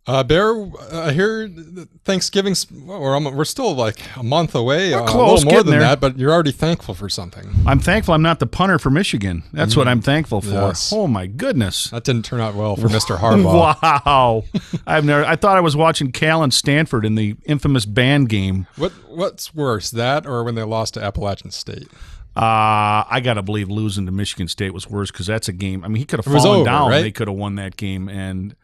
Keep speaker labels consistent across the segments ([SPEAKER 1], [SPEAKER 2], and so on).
[SPEAKER 1] Bear, I hear Thanksgiving's, we're still like a month away,
[SPEAKER 2] We're
[SPEAKER 1] a
[SPEAKER 2] close,
[SPEAKER 1] little more than
[SPEAKER 2] getting there.
[SPEAKER 1] that, but you're already thankful for something.
[SPEAKER 2] I'm thankful I'm not the punter for Michigan. That's what I'm thankful for.
[SPEAKER 1] Yes.
[SPEAKER 2] Oh my goodness!
[SPEAKER 1] That didn't turn out well for Mr. Harbaugh.
[SPEAKER 2] Wow! I thought I was watching Cal and Stanford in the infamous band game.
[SPEAKER 1] What's worse, that or when they lost to Appalachian State?
[SPEAKER 2] I gotta believe losing to Michigan State was worse because that's a game. I mean, he could have
[SPEAKER 1] was
[SPEAKER 2] fallen
[SPEAKER 1] over,
[SPEAKER 2] down.
[SPEAKER 1] right?
[SPEAKER 2] They could have won that game, and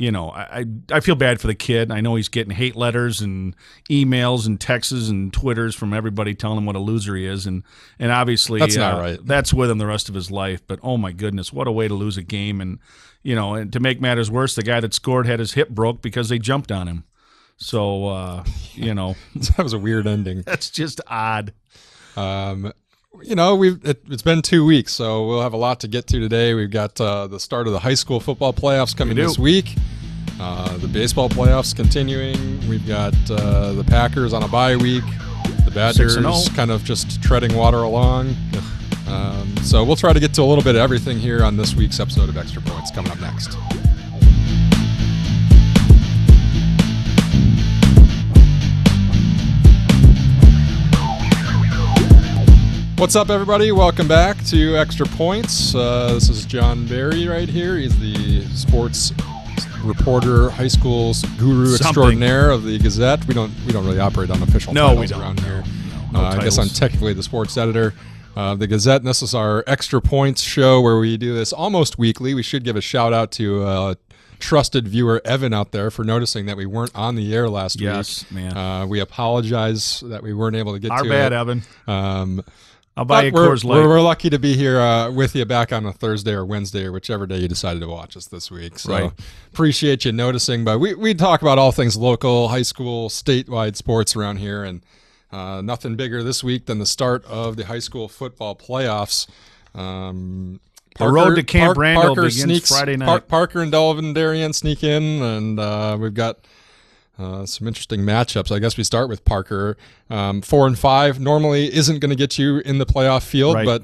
[SPEAKER 2] I feel bad for the kid. I know he's getting hate letters and emails and texts and Twitters from everybody telling him what a loser he is, and obviously
[SPEAKER 1] that's not right.
[SPEAKER 2] That's with him the rest of his life. But oh my goodness, what a way to lose a game! And and to make matters worse, the guy that scored had his hip broke because they jumped on him. So
[SPEAKER 1] that was a weird ending.
[SPEAKER 2] That's just odd.
[SPEAKER 1] It's been 2 weeks, so we'll have a lot to get to today. We've got the start of the high school football playoffs coming this week. The baseball playoffs continuing. We've got the Packers on a bye week. The Badgers
[SPEAKER 2] 6-0.
[SPEAKER 1] kind of just treading water along. So we'll try to get to a little bit of everything here on this week's episode of Extra Points coming up next. What's up, everybody? Welcome back to Extra Points. This is John Barry right here. He's the sports reporter, high school guru extraordinaire of the Gazette. We don't really operate on official titles around here. I guess I'm technically the sports editor of the Gazette, and this is our Extra Points show where we do this almost weekly. We should give a shout out to trusted viewer Evan out there for noticing that we weren't on the air last week.
[SPEAKER 2] Yes, man.
[SPEAKER 1] We apologize that we weren't able to get to it.
[SPEAKER 2] Our bad, Evan. I'll buy you Coors Light.
[SPEAKER 1] We're lucky to be here with you back on a Thursday or Wednesday or whichever day you decided to watch us this week. So appreciate you noticing. But we talk about all things local, high school, statewide sports around here. And nothing bigger this week than the start of the high school football playoffs.
[SPEAKER 2] The road to Camp Randall begins Friday night.
[SPEAKER 1] Parker and Delvin Darien sneak in, and we've got some interesting matchups. I guess we start with Parker. 4-5 normally isn't going to get you in the playoff field, but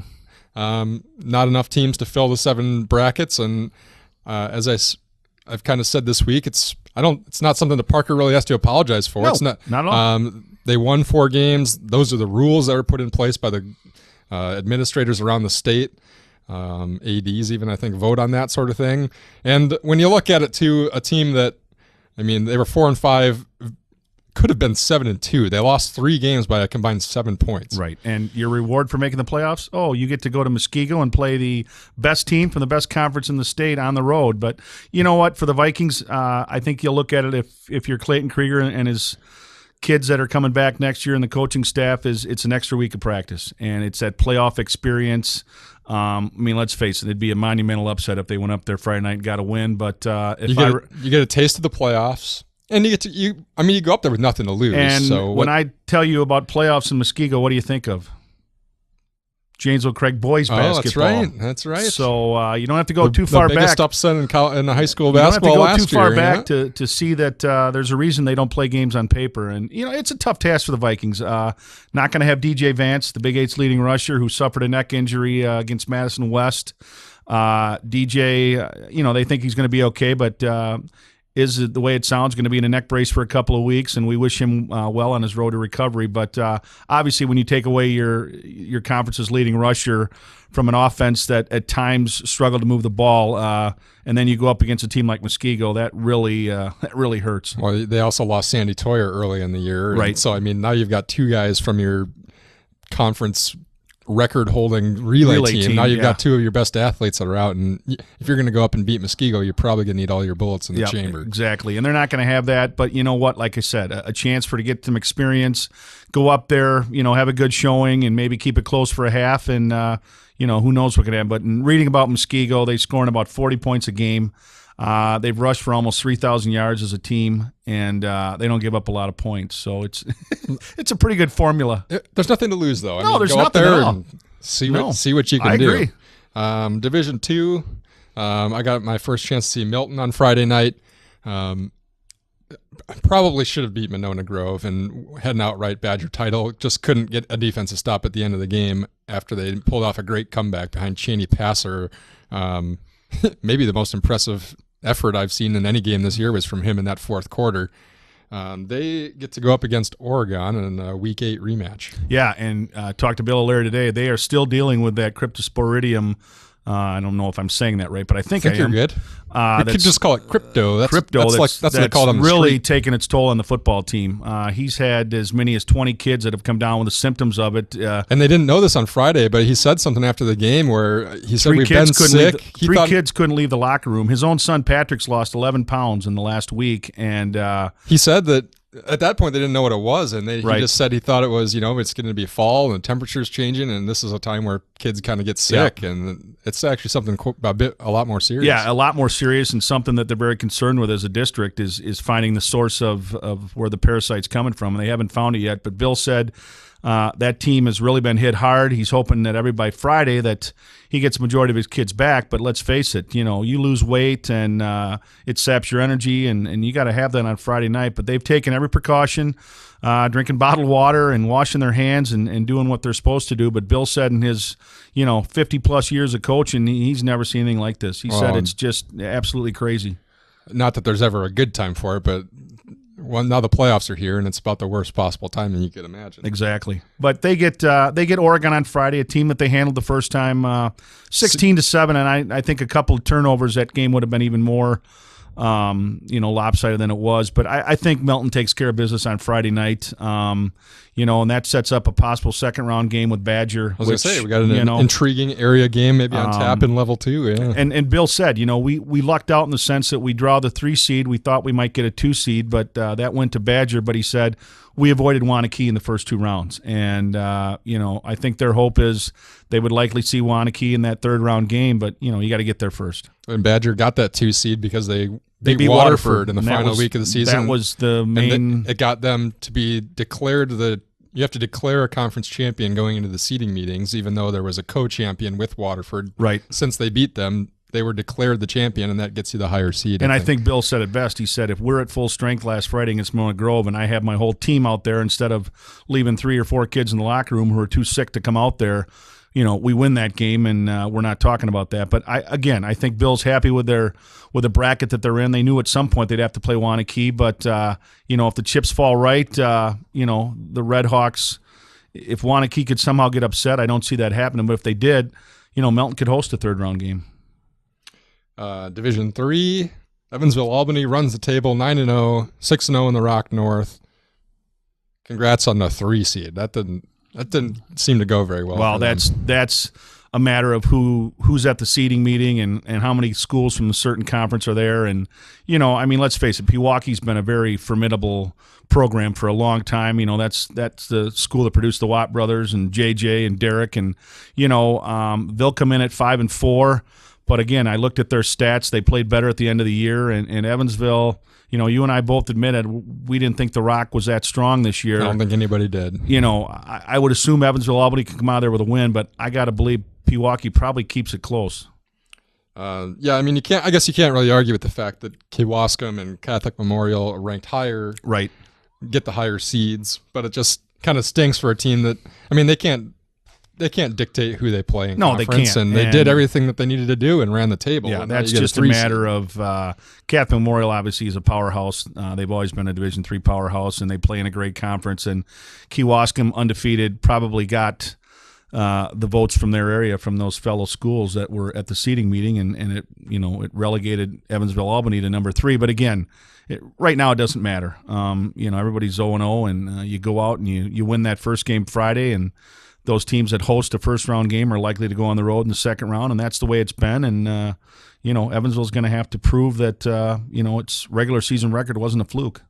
[SPEAKER 1] not enough teams to fill the 7 brackets. And as I've kind of said this week, it's not something that Parker really has to apologize for.
[SPEAKER 2] No,
[SPEAKER 1] it's not
[SPEAKER 2] at all.
[SPEAKER 1] They won 4 games. Those are the rules that were put in place by the administrators around the state. ADs even, I think, vote on that sort of thing. And when you look at it too, a team that, I mean, they were 4-5, could have been 7-2. They lost 3 games by a combined 7 points.
[SPEAKER 2] Right, and your reward for making the playoffs? Oh, you get to go to Muskego and play the best team from the best conference in the state on the road. But you know what? For the Vikings, I think you'll look at it if you're Clayton Krieger and his kids that are coming back next year and the coaching staff, it's an extra week of practice, and it's that playoff experience. I mean, let's face it, it'd be a monumental upset if they went up there Friday night and got a win. But you
[SPEAKER 1] get a taste of the playoffs, and you go up there with nothing to lose.
[SPEAKER 2] And when I tell you about playoffs in Muskego, what do you think of? Janesville Craig boys basketball.
[SPEAKER 1] That's right.
[SPEAKER 2] So you don't have to go too far back.
[SPEAKER 1] The biggest upset in the high school basketball last year.
[SPEAKER 2] You don't have to go too far back to see that there's a reason they don't play games on paper. And, it's a tough task for the Vikings. Not going to have DJ Vance, the Big Eight's leading rusher, who suffered a neck injury against Madison West. DJ, they think he's going to be okay, but is the way it sounds going to be in a neck brace for a couple of weeks, and we wish him well on his road to recovery. But obviously, when you take away your conference's leading rusher from an offense that at times struggled to move the ball, and then you go up against a team like Muskego, that really hurts.
[SPEAKER 1] Well, they also lost Sandy Toyer early in the year,
[SPEAKER 2] right?
[SPEAKER 1] So now you've got 2 guys from your conference record-holding relay team. Now you've got 2 of your best athletes that are out, and if you're going to go up and beat Muskego, you're probably going to need all your bullets in the chamber.
[SPEAKER 2] Exactly, and they're not going to have that, but you know what? Like I said, a chance to get some experience, go up there, have a good showing, and maybe keep it close for a half, and who knows what could happen. But in reading about Muskego, they scoring about 40 points a game. They've rushed for almost 3,000 yards as a team, and they don't give up a lot of points. So it's it's a pretty good formula.
[SPEAKER 1] There's nothing to lose, though.
[SPEAKER 2] There's
[SPEAKER 1] go
[SPEAKER 2] nothing
[SPEAKER 1] up there
[SPEAKER 2] at all.
[SPEAKER 1] and see what you can
[SPEAKER 2] do. I
[SPEAKER 1] agree. Division II, I got my first chance to see Milton on Friday night. Probably should have beat Monona Grove and had an outright Badger title. Just couldn't get a defensive stop at the end of the game after they pulled off a great comeback behind Cheney Passer. Maybe the most impressive effort I've seen in any game this year was from him in that fourth quarter. They get to go up against Oregon in a Week 8 rematch.
[SPEAKER 2] Yeah, and talked to Bill O'Leary today. They are still dealing with that cryptosporidium. I don't know if I'm saying that right, but I think
[SPEAKER 1] you're good. We could just call it crypto. That's what they call it on the
[SPEAKER 2] really
[SPEAKER 1] street.
[SPEAKER 2] taking its toll on the football team. He's had as many as 20 kids that have come down with the symptoms of it.
[SPEAKER 1] And they didn't know this on Friday, but he said something after the game where he said we've been sick.
[SPEAKER 2] Three kids couldn't leave the locker room. His own son Patrick's lost 11 pounds in the last week, and
[SPEAKER 1] he said that at that point they didn't know what it was, and he
[SPEAKER 2] Right.
[SPEAKER 1] just said he thought it was, it's going to be fall and the temperature's changing, and this is a time where kids kind of get sick, and it's actually something a lot more serious.
[SPEAKER 2] Yeah, a lot more serious, and something that they're very concerned with as a district is finding the source of where the parasite's coming from, and they haven't found it yet. But Bill said that team has really been hit hard. He's hoping that by Friday that he gets the majority of his kids back. But let's face it, you lose weight and it saps your energy, and you got to have that on Friday night. But they've taken every precaution, drinking bottled water and washing their hands and doing what they're supposed to do. But Bill said in his 50-plus years of coaching, he's never seen anything like this. He said it's just absolutely crazy.
[SPEAKER 1] Not that there's ever a good time for it, but now the playoffs are here, and it's about the worst possible time that you could imagine.
[SPEAKER 2] Exactly. But they get Oregon on Friday, a team that they handled the first time 16-7, and I think a couple of turnovers, that game would have been even more lopsided than it was. But I think Milton takes care of business on Friday night, and that sets up a possible second-round game with Badger.
[SPEAKER 1] I was going to say, we got an intriguing area game maybe on tap in level 2. Yeah.
[SPEAKER 2] And Bill said, we lucked out in the sense that we draw the 3 seed. We thought we might get a 2 seed, but that went to Badger. But he said we avoided Wanakee in the first 2 rounds. And, I think their hope is they would likely see Wanakee in that third-round game, but, you got to get there first.
[SPEAKER 1] And Badger got that 2 seed because they beat Waterford in the final week of the season.
[SPEAKER 2] That was the main.
[SPEAKER 1] It got them to be declared you have to declare a conference champion going into the seeding meetings, even though there was a co-champion with Waterford.
[SPEAKER 2] Right.
[SPEAKER 1] Since they beat them, they were declared the champion, and that gets you the higher seed.
[SPEAKER 2] And I think Bill said it best. He said, if we're at full strength last Friday against Mona Grove and I have my whole team out there instead of leaving 3 or 4 kids in the locker room who are too sick to come out there, we win that game, and we're not talking about that. But I think Bill's happy with the bracket that they're in. They knew at some point they'd have to play Wanakee, but if the chips fall right, the Red Hawks, if Wanakee could somehow get upset, I don't see that happening. But if they did, Melton could host a third-round game.
[SPEAKER 1] Division 3, Evansville Albany runs the table 9-0, 6-0 in the Rock North. Congrats on the 3 seed. That didn't seem to go very well.
[SPEAKER 2] Well, that's a matter of who's at the seeding meeting and how many schools from a certain conference are there. And, let's face it, Pewaukee's been a very formidable program for a long time. That's the school that produced the Watt brothers and JJ and Derek. And, they'll come in at 5-4. But, again, I looked at their stats. They played better at the end of the year. And Evansville, you and I both admitted we didn't think the Rock was that strong this year.
[SPEAKER 1] I don't think anybody did.
[SPEAKER 2] I would assume Evansville Albany can come out of there with a win, but I got to believe Pewaukee probably keeps it close.
[SPEAKER 1] I guess you can't really argue with the fact that Kewaskum and Catholic Memorial are ranked higher.
[SPEAKER 2] Right.
[SPEAKER 1] Get the higher seeds, but it just kind of stinks for a team that, they can't dictate who they play in conference.
[SPEAKER 2] They can't.
[SPEAKER 1] And they did everything that they needed to do and ran the table.
[SPEAKER 2] Yeah, that's just a matter of Catholic Memorial obviously is a powerhouse. They've always been a Division III powerhouse, and they play in a great conference. And Kewaskum, undefeated, probably got the votes from their area, from those fellow schools that were at the seeding meeting, and it relegated Evansville Albany to number 3. But again, right now it doesn't matter. Everybody's 0-0, and you go out and you win that first game Friday, and those teams that host a first-round game are likely to go on the road in the second round, and that's the way it's been. And, Evansville's going to have to prove that, its regular season record wasn't a fluke.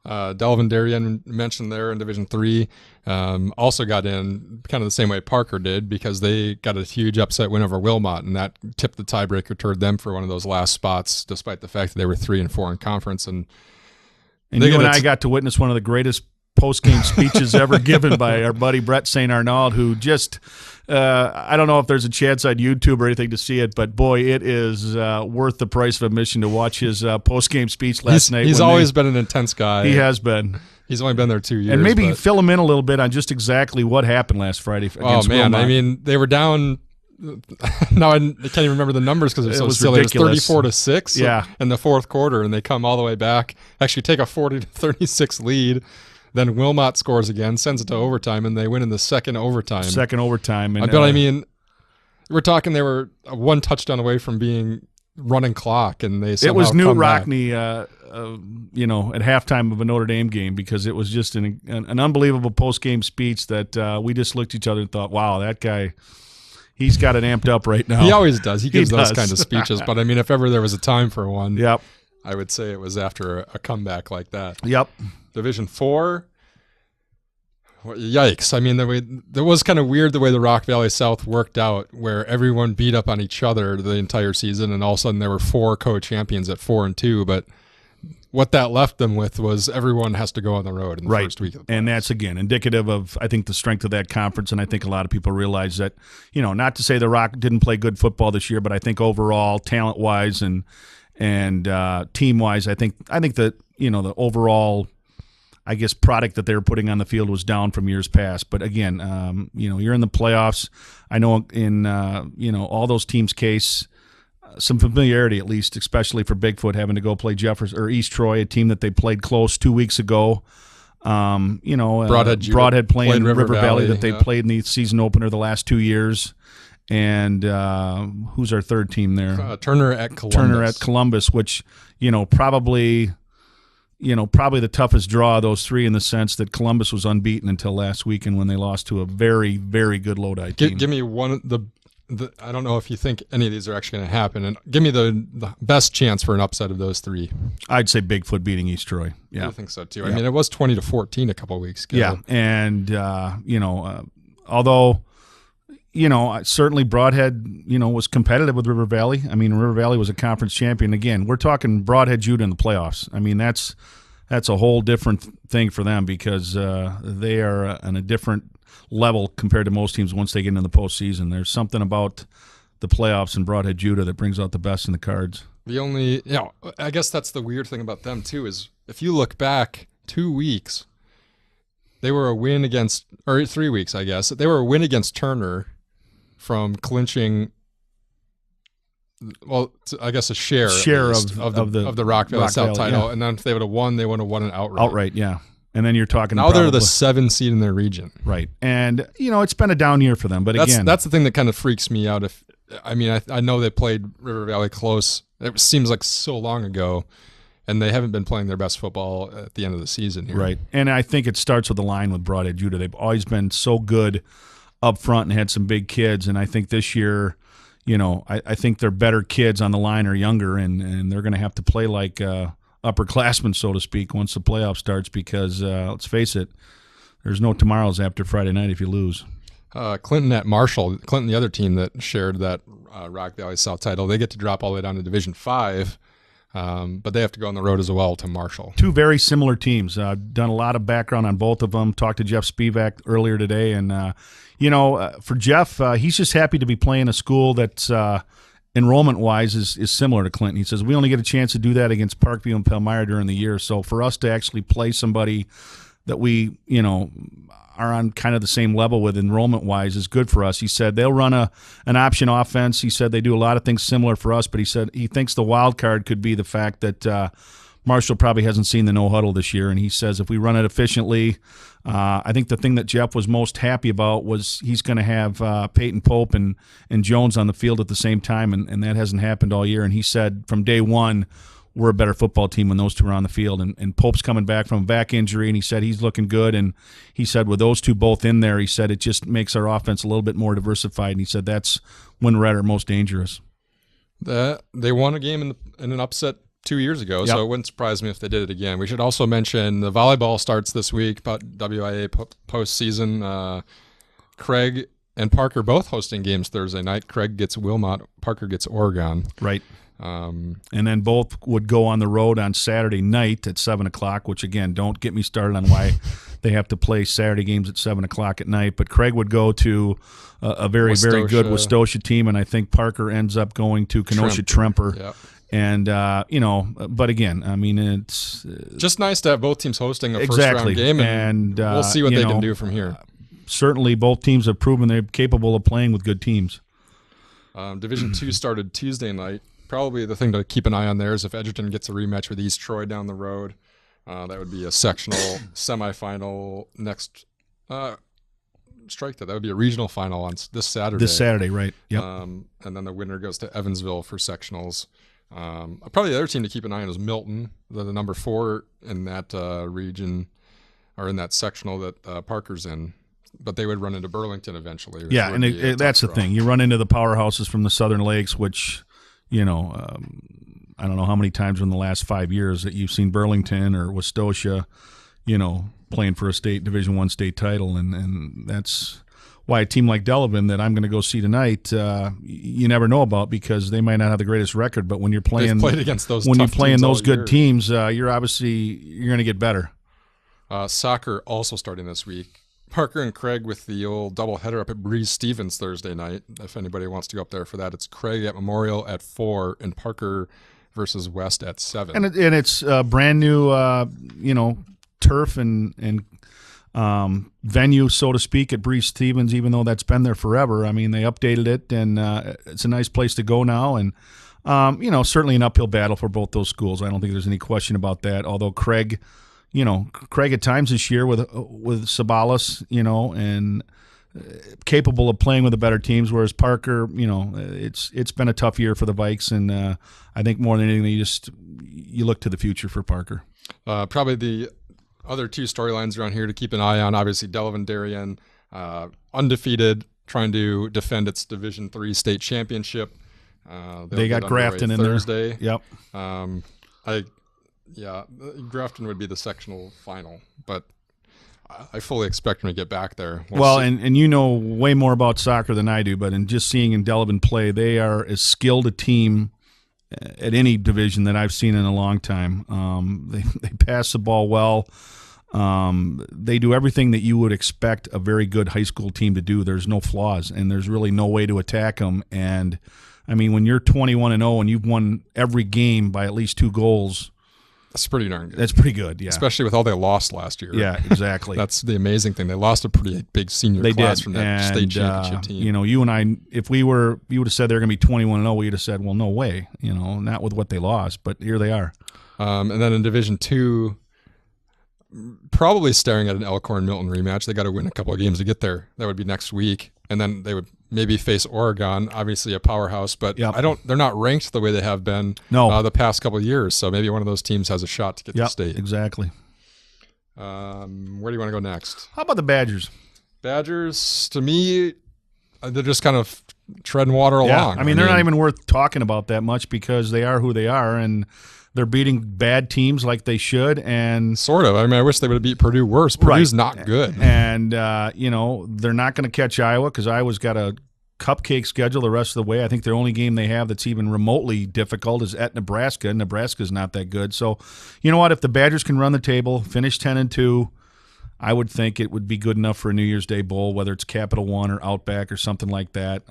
[SPEAKER 1] Delvin Darien mentioned there in Division III also got in kind of the same way Parker did, because they got a huge upset win over Wilmot, and that tipped the tiebreaker toward them for one of those last spots, despite the fact that they were 3-4 in conference. And
[SPEAKER 2] you and I got to witness one of the greatest post-game speeches ever given by our buddy Brett St. Arnaud, who just I don't know if there's a chance on YouTube or anything to see it, but boy, it is worth the price of admission to watch his post-game speech last night.
[SPEAKER 1] He's always been an intense guy.
[SPEAKER 2] He has been.
[SPEAKER 1] He's only been there 2 years.
[SPEAKER 2] And maybe fill him in a little bit on just exactly what happened last Friday against Wilmot.
[SPEAKER 1] They were down now I can't even remember the numbers because it was so silly.
[SPEAKER 2] ridiculous.
[SPEAKER 1] It was 34-6
[SPEAKER 2] Yeah.
[SPEAKER 1] in the fourth quarter, and they come all the way back, actually take a 40-36 lead. Then Wilmot scores again, sends it to overtime, and they win in the second overtime.
[SPEAKER 2] And,
[SPEAKER 1] But I mean, we're talking they were one touchdown away from being running clock, and they somehow
[SPEAKER 2] it was Newt
[SPEAKER 1] come back.
[SPEAKER 2] Rockne, at halftime of a Notre Dame game, because it was just an unbelievable post-game speech that we just looked at each other and thought, wow, that guy, he's got it amped up right now.
[SPEAKER 1] He always does. He gives those
[SPEAKER 2] does.
[SPEAKER 1] kind of speeches. But I mean, if ever there was a time for one,
[SPEAKER 2] Yep.
[SPEAKER 1] I would say it was after a comeback like that.
[SPEAKER 2] Yep.
[SPEAKER 1] Division 4. Yikes. I mean, it was kind of weird the way the Rock Valley South worked out, where everyone beat up on each other the entire season, and all of a sudden there were 4 co-champions at 4-2. But what that left them with was everyone has to go on the road in the first week of the playoffs.
[SPEAKER 2] And that's, again, indicative of, I think, the strength of that conference, and I think a lot of people realize that, not to say the Rock didn't play good football this year, but I think overall, talent-wise and team-wise, I think that, the overall, I guess, product that they were putting on the field was down from years past. But again, you're in the playoffs. I know in all those teams' case, some familiarity at least, especially for Bigfoot having to go play Jefferson or East Troy, a team that they played close 2 weeks ago. Broadhead playing River Valley that they played in the season opener the last 2 years. And who's our third team there?
[SPEAKER 1] Turner at Columbus,
[SPEAKER 2] which probably the toughest draw of those three, in the sense that Columbus was unbeaten until last weekend when they lost to a very, very good Lodi team.
[SPEAKER 1] Give me one I don't know if you think any of these are actually going to happen, and give me the best chance for an upset of those 3.
[SPEAKER 2] I'd say Bigfoot beating East Troy. Yeah,
[SPEAKER 1] I think so too. I mean, it was 20-14 a couple of weeks ago.
[SPEAKER 2] Yeah, and although certainly Broadhead, was competitive with River Valley. I mean, River Valley was a conference champion. Again, we're talking Broadhead Judah in the playoffs. I mean, that's a whole different thing for them, because they are on a different level compared to most teams once they get into the postseason. There's something about the playoffs in Broadhead Judah that brings out the best in the cards.
[SPEAKER 1] I guess that's the weird thing about them too, is if you look back 2 weeks, they were a win against, or 3 weeks, I guess, they were a win against Turner from clinching, well, I guess a share of the Rock Valley South title. Yeah. And then if they would have won, they would have won it outright.
[SPEAKER 2] Outright, yeah. And then you're talking
[SPEAKER 1] now they're the 7th seed in their region.
[SPEAKER 2] Right. And, it's been a down year for them. But
[SPEAKER 1] that's the thing that kind of freaks me out. I know they played River Valley close. It seems like so long ago, and they haven't been playing their best football at the end of the season here.
[SPEAKER 2] Right. And I think it starts with the line with Broadhead Judah. They've always been so good up front and had some big kids. And I think this year, I think their better kids on the line are younger, and they're going to have to play like upperclassmen, so to speak, once the playoff starts, because let's face it, there's no tomorrows after Friday night if you lose.
[SPEAKER 1] Clinton at Marshall, the other team that shared that Rock Valley South title, they get to drop all the way down to Division 5, but they have to go on the road as well to Marshall. 2
[SPEAKER 2] very similar teams. Done a lot of background on both of them. Talked to Jeff Spivak earlier today, and for Jeff, he's just happy to be playing a school that's enrollment-wise is similar to Clinton. He says, we only get a chance to do that against Parkview and Palmyra during the year. So for us to actually play somebody that we, are on kind of the same level with enrollment-wise is good for us. He said they'll run an option offense. He said they do a lot of things similar for us, but he said he thinks the wild card could be the fact that Marshall probably hasn't seen the no-huddle this year, and he says if we run it efficiently, I think the thing that Jeff was most happy about was he's going to have Peyton Pope and Jones on the field at the same time, and that hasn't happened all year. And he said from day one, we're a better football team when those two are on the field. And Pope's coming back from a back injury, and he said he's looking good. And he said with those two both in there, he said it just makes our offense a little bit more diversified. And he said that's when we're at our most dangerous.
[SPEAKER 1] They won a game in an upset 2 years ago, so it wouldn't surprise me if they did it again. We should also mention the volleyball starts this week, WIA postseason. Craig and Parker both hosting games Thursday night. Craig gets Wilmot, Parker gets Oregon.
[SPEAKER 2] Right. And then both would go on the road on Saturday night at 7 o'clock, which, again, don't get me started on why they have to play Saturday games at 7 o'clock at night. But Craig would go to a very, very good Westosha team, and I think Parker ends up going to Kenosha Tremper.
[SPEAKER 1] Yep.
[SPEAKER 2] And, but again, I mean, it's
[SPEAKER 1] just nice to have both teams hosting a first-round game, and we'll see what they can do from here.
[SPEAKER 2] Certainly both teams have proven they're capable of playing with good teams.
[SPEAKER 1] Division 2 started Tuesday night. Probably the thing to keep an eye on there is if Edgerton gets a rematch with East Troy down the road. That would be a sectional semifinal next. Strike that. That would be a regional final on this Saturday.
[SPEAKER 2] This Saturday, right? Yep.
[SPEAKER 1] And then the winner goes to Evansville for sectionals. Probably the other team to keep an eye on is Milton, the number 4 in that region, or in that sectional that Parker's in. But they would run into Burlington eventually.
[SPEAKER 2] Yeah, and that's the thing. You run into the powerhouses from the Southern Lakes, which, I don't know how many times in the last 5 years that you've seen Burlington or Westosha, playing for a Division I state title, and that's why a team like Delavan that I'm going to go see tonight, you never know about, because they might not have the greatest record, but when you're playing
[SPEAKER 1] against those
[SPEAKER 2] good teams, you're going to get better.
[SPEAKER 1] Soccer also starting this week. Parker and Craig with the old doubleheader up at Breeze Stevens Thursday night. If anybody wants to go up there for that, it's Craig at Memorial at 4 and Parker versus West at 7.
[SPEAKER 2] And it's brand new, turf and venue, so to speak, at Breeze Stevens, even though that's been there forever. I mean, they updated it, and it's a nice place to go now. And, certainly an uphill battle for both those schools. I don't think there's any question about that, although Craig at times this year with Sabalas, and capable of playing with the better teams, whereas Parker, it's been a tough year for the Vikes, and I think more than anything, you look to the future for Parker.
[SPEAKER 1] Probably the other two storylines around here to keep an eye on, obviously Delavan Darien, undefeated, trying to defend its Division III state championship.
[SPEAKER 2] They got Grafton in
[SPEAKER 1] Thursday.
[SPEAKER 2] There. Yep.
[SPEAKER 1] Grafton would be the sectional final, but I fully expect them to get back there.
[SPEAKER 2] And you know way more about soccer than I do, but in just seeing in Delavan play, they are as skilled a team at any division that I've seen in a long time. They pass the ball well. They do everything that you would expect a very good high school team to do. There's no flaws, and there's really no way to attack them. And, I mean, when you're 21-0 and you've won every game by at least 2 goals,
[SPEAKER 1] that's pretty darn good.
[SPEAKER 2] That's pretty good, yeah.
[SPEAKER 1] Especially with all they lost last year.
[SPEAKER 2] Yeah, exactly.
[SPEAKER 1] That's the amazing thing. They lost a pretty big senior class from that state championship team.
[SPEAKER 2] You and I, if you would have said they're going to be 21-0, we would have said, well, no way. Not with what they lost, but here they are.
[SPEAKER 1] And then in Division II, probably staring at an Elkhorn-Milton rematch. They got to win a couple of games to get there. That would be next week. And then they would maybe face Oregon, obviously a powerhouse, but they're not ranked the way they have been the past couple of years. So maybe one of those teams has a shot to get to state.
[SPEAKER 2] Exactly.
[SPEAKER 1] Where do you want to go next?
[SPEAKER 2] How about the Badgers?
[SPEAKER 1] Badgers, to me, they're just kind of treading water along.
[SPEAKER 2] I mean, they're not even worth talking about that much because they are who they are, and they're beating bad teams like they should. And
[SPEAKER 1] sort of. I mean, I wish they would have beat Purdue worse. Purdue's not good.
[SPEAKER 2] And, they're not going to catch Iowa because Iowa's got a cupcake schedule the rest of the way. I think their only game they have that's even remotely difficult is at Nebraska. Nebraska's not that good. So, you know what? If the Badgers can run the table, finish 10-2, I would think it would be good enough for a New Year's Day Bowl, whether it's Capital One or Outback or something like that.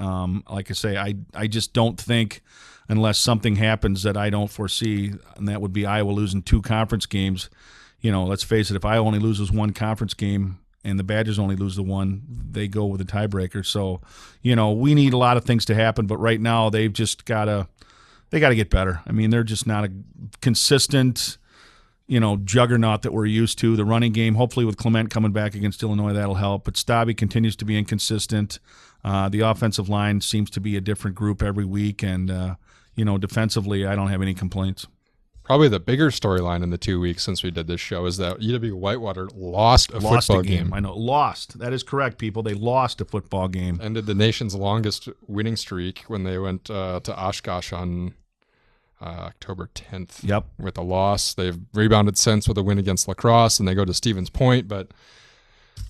[SPEAKER 2] Like I say, I just don't think, unless something happens that I don't foresee, and that would be Iowa losing 2 conference games. Let's face it, if Iowa only loses 1 conference game and the Badgers only lose the 1, they go with a tiebreaker. So, we need a lot of things to happen, but right now they've just got to get better. I mean, they're just not a consistent, juggernaut that we're used to. The running game, hopefully with Clement coming back against Illinois, that'll help. But Stabby continues to be inconsistent. The offensive line seems to be a different group every week, and defensively, I don't have any complaints.
[SPEAKER 1] Probably the bigger storyline in the 2 weeks since we did this show is that UW Whitewater lost a football game.
[SPEAKER 2] I know, lost. That is correct, people. They lost a football game.
[SPEAKER 1] Ended the nation's longest winning streak when they went to Oshkosh on October 10th.
[SPEAKER 2] Yep.
[SPEAKER 1] With a loss. They've rebounded since with a win against La Crosse, and they go to Stevens Point, but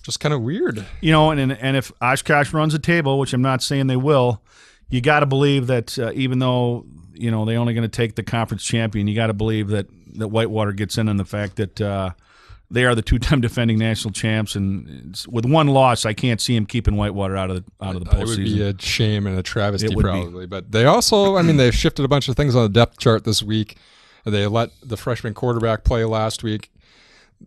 [SPEAKER 1] just kind of weird.
[SPEAKER 2] And if Oshkosh runs a table, which I'm not saying they will, you got to believe that even though they're only going to take the conference champion, you got to believe that Whitewater gets in on the fact that they are the 2-time defending national champs, and with 1 loss, I can't see him keeping Whitewater out of the postseason.
[SPEAKER 1] It would be a shame and a travesty, probably. But they also, they've shifted a bunch of things on the depth chart this week. They let the freshman quarterback play last week.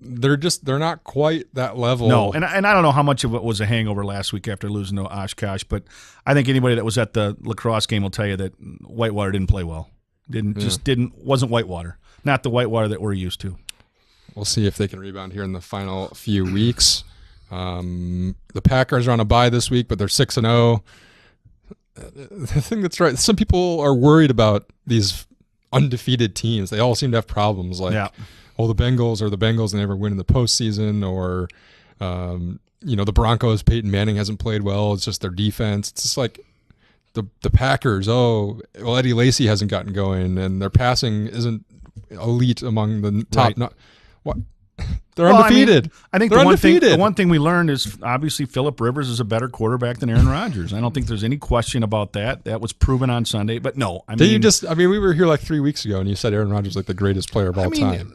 [SPEAKER 1] they're not quite that level.
[SPEAKER 2] No, and I don't know how much of it was a hangover last week after losing to Oshkosh, but I think anybody that was at the lacrosse game will tell you that Whitewater didn't play well. Wasn't Whitewater. Not the Whitewater that we're used to.
[SPEAKER 1] We'll see if they can rebound here in the final few weeks. The Packers are on a bye this week, but they're 6-0. I think that's right. Some people are worried about these undefeated teams. They all seem to have problems. Like, the Bengals are the Bengals and they never win in the postseason, or the Broncos, Peyton Manning hasn't played well. It's just their defense. It's just like the Packers. Eddie Lacy hasn't gotten going, and their passing isn't elite among the top.
[SPEAKER 2] Right.
[SPEAKER 1] What? They're undefeated.
[SPEAKER 2] I think the one thing we learned is obviously Phillip Rivers is a better quarterback than Aaron Rodgers. I don't think there's any question about that. That was proven on Sunday. But no, we
[SPEAKER 1] were here like 3 weeks ago, and you said Aaron Rodgers was like the greatest player of all time.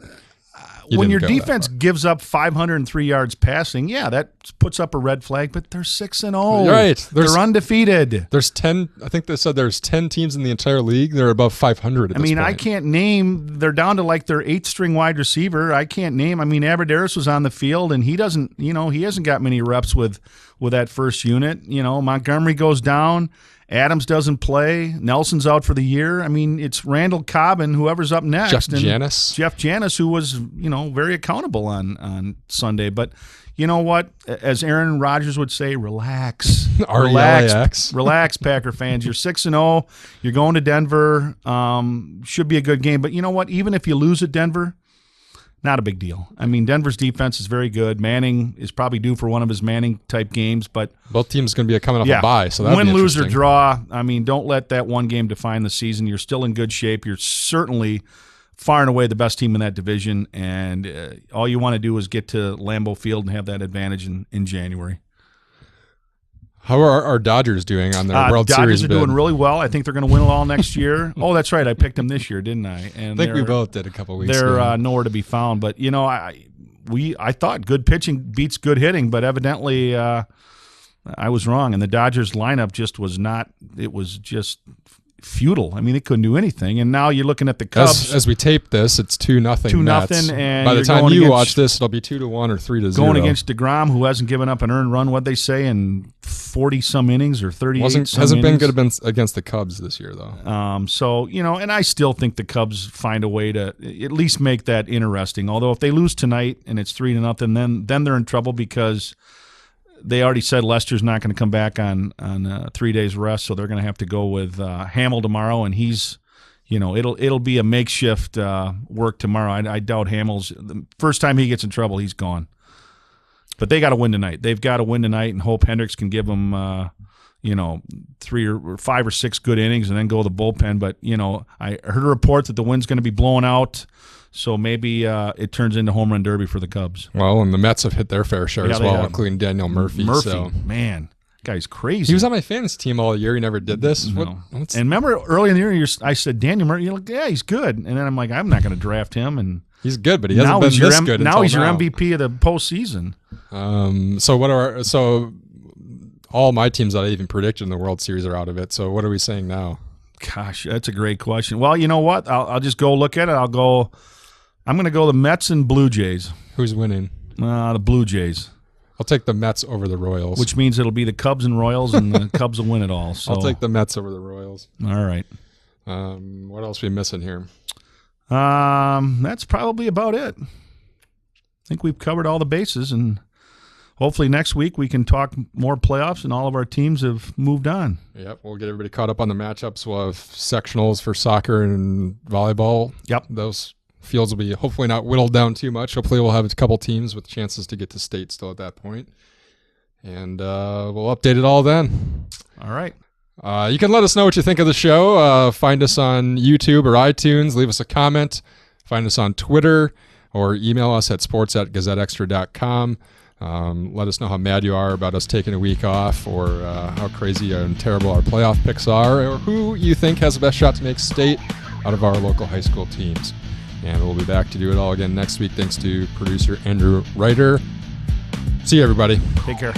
[SPEAKER 2] When your defense gives up 503 yards passing, that puts up a red flag, but they're 6-0.
[SPEAKER 1] Right.
[SPEAKER 2] They're undefeated.
[SPEAKER 1] There's 10, I think they said there's 10 teams in the entire league. They're above 500 at this point.
[SPEAKER 2] I can't name, they're down to like their 8th-string wide receiver. I can't name. Aberdaris was on the field, and he doesn't, he hasn't got many reps with that first unit. Montgomery goes down. Adams doesn't play. Nelson's out for the year. It's Randall Cobb and whoever's up next. Jeff Janis, who was, very accountable on Sunday. But you know what? As Aaron Rodgers would say, relax. Relax, Packer fans. You're 6-0. You're going to Denver. Should be a good game. But you know what? Even if you lose at Denver, not a big deal. Denver's defense is very good. Manning is probably due for one of his Manning-type games, but
[SPEAKER 1] both teams going to be coming off a bye, so that'll
[SPEAKER 2] win,
[SPEAKER 1] be
[SPEAKER 2] lose, or draw. Don't let that one game define the season. You're still in good shape. You're certainly far and away the best team in that division, and all you want to do is get to Lambeau Field and have that advantage in January.
[SPEAKER 1] How are our Dodgers doing on their World Series bid?
[SPEAKER 2] Dodgers are doing really well. I think they're going to win it all next year. Oh, that's right. I picked them this year, didn't I? And
[SPEAKER 1] I think we both did a couple weeks ago.
[SPEAKER 2] They're nowhere to be found. But, I thought good pitching beats good hitting, but evidently I was wrong. And the Dodgers lineup just was not – it was just futile. They couldn't do anything. And now you're looking at the Cubs.
[SPEAKER 1] As we tape this, it's 2-0.
[SPEAKER 2] 2-0. And
[SPEAKER 1] by the time you watch this, it'll be 2-1 or 3-0.
[SPEAKER 2] Going against DeGrom, who hasn't given up an earned run, what'd they say, in 40-some innings or 38
[SPEAKER 1] Hasn't been good against the Cubs this year, though.
[SPEAKER 2] And I still think the Cubs find a way to at least make that interesting. Although if they lose tonight and it's 3-0, then they're in trouble because they already said Lester's not going to come back on 3 days rest, so they're going to have to go with Hamill tomorrow, and he's, it'll be a makeshift work tomorrow. I doubt Hamill's the first time he gets in trouble, he's gone. But they got to win tonight. They've got to win tonight, and hope Hendricks can give them, 3 or 5 or 6 good innings and then go to the bullpen. But I heard a report that the wind's going to be blowing out. So maybe it turns into home run derby for the Cubs.
[SPEAKER 1] Well, and the Mets have hit their fair share as well, including Daniel Murphy.
[SPEAKER 2] Man, guy's crazy.
[SPEAKER 1] He was on my fantasy team all year. He never did this.
[SPEAKER 2] No. And remember early in the year, I said, Daniel Murphy, you're like, yeah, he's good. And then I'm like, I'm not going to draft him. And
[SPEAKER 1] he's good, but he hasn't been this good
[SPEAKER 2] now. He's your MVP of the postseason.
[SPEAKER 1] So all my teams that I even predicted in the World Series are out of it. So what are we saying now?
[SPEAKER 2] Gosh, that's a great question. Well, you know what? I'll just go look at it. I'm going to go the Mets and Blue Jays.
[SPEAKER 1] Who's winning?
[SPEAKER 2] The Blue Jays.
[SPEAKER 1] I'll take the Mets over the Royals.
[SPEAKER 2] Which means it'll be the Cubs and Royals, and the Cubs will win it all. So
[SPEAKER 1] I'll take the Mets over the Royals.
[SPEAKER 2] All right.
[SPEAKER 1] What else are we missing here?
[SPEAKER 2] That's probably about it. I think we've covered all the bases, and hopefully next week we can talk more playoffs, and all of our teams have moved on.
[SPEAKER 1] Yep, we'll get everybody caught up on the matchups. We'll have sectionals for soccer and volleyball.
[SPEAKER 2] Yep.
[SPEAKER 1] Those fields will be hopefully not whittled down too much. Hopefully we'll have a couple teams with chances to get to state still at that point. And we'll update it all then.
[SPEAKER 2] All right.
[SPEAKER 1] You can let us know what you think of the show. Find us on YouTube or iTunes. Leave us a comment. Find us on Twitter or email us at sports@gazetteextra.com. Let us know how mad you are about us taking a week off, or how crazy and terrible our playoff picks are, or who you think has the best shot to make state out of our local high school teams. And we'll be back to do it all again next week. Thanks to producer Andrew Ryder. See you, everybody.
[SPEAKER 2] Take care.